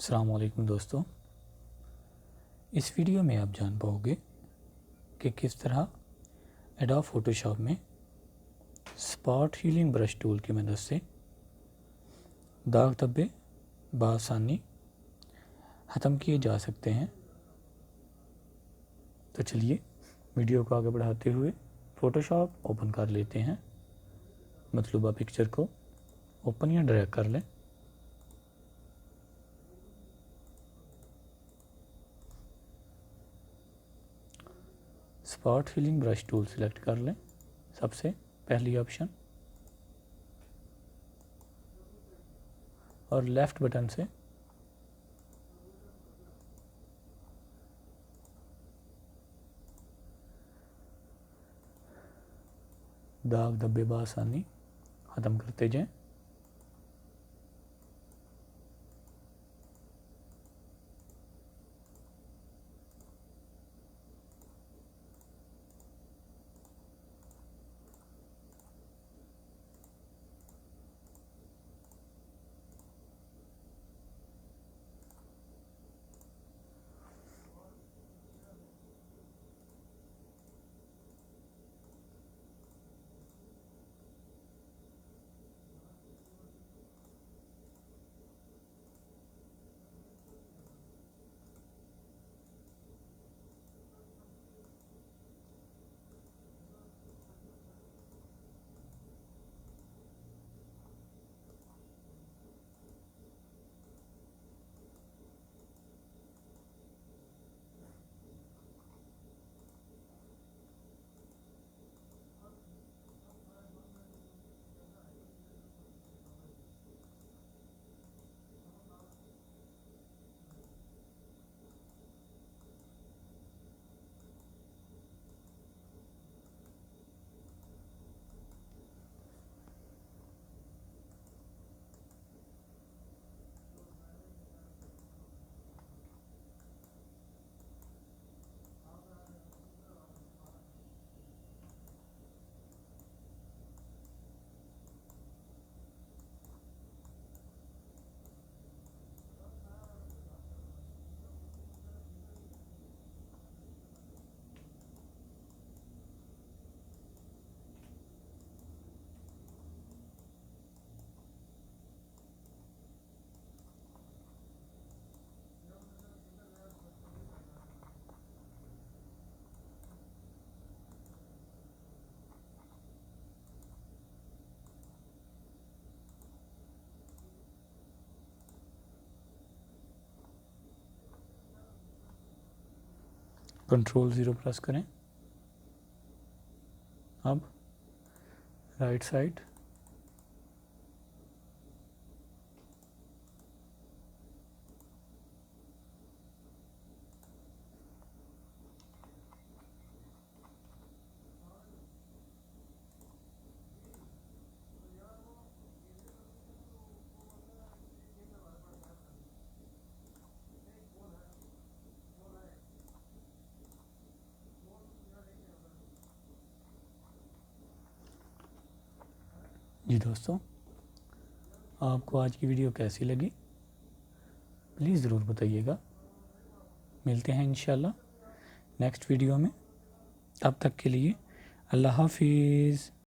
अस्सलाम वालेकुम दोस्तों, इस वीडियो में आप जान पाओगे कि किस तरह एडोब फोटोशॉप में स्पॉट हीलिंग ब्रश टूल की मदद से दाग धब्बे बआसानी ख़त्म किए जा सकते हैं। तो चलिए वीडियो को आगे बढ़ाते हुए फ़ोटोशॉप ओपन कर लेते हैं। मतलूबा पिक्चर को ओपन या ड्रैग कर लें। Spot healing brush tool select कर लें, सबसे पहली ऑप्शन, और लेफ़्ट बटन से दाग धब्बे बआसानी ख़त्म करते जाएं। कंट्रोल 0 प्रेस करें। अब राइट साइड जी दोस्तों, आपको आज की वीडियो कैसी लगी प्लीज़ ज़रूर बताइएगा। मिलते हैं इंशाल्लाह नेक्स्ट वीडियो में। तब तक के लिए अल्लाह हाफिज़।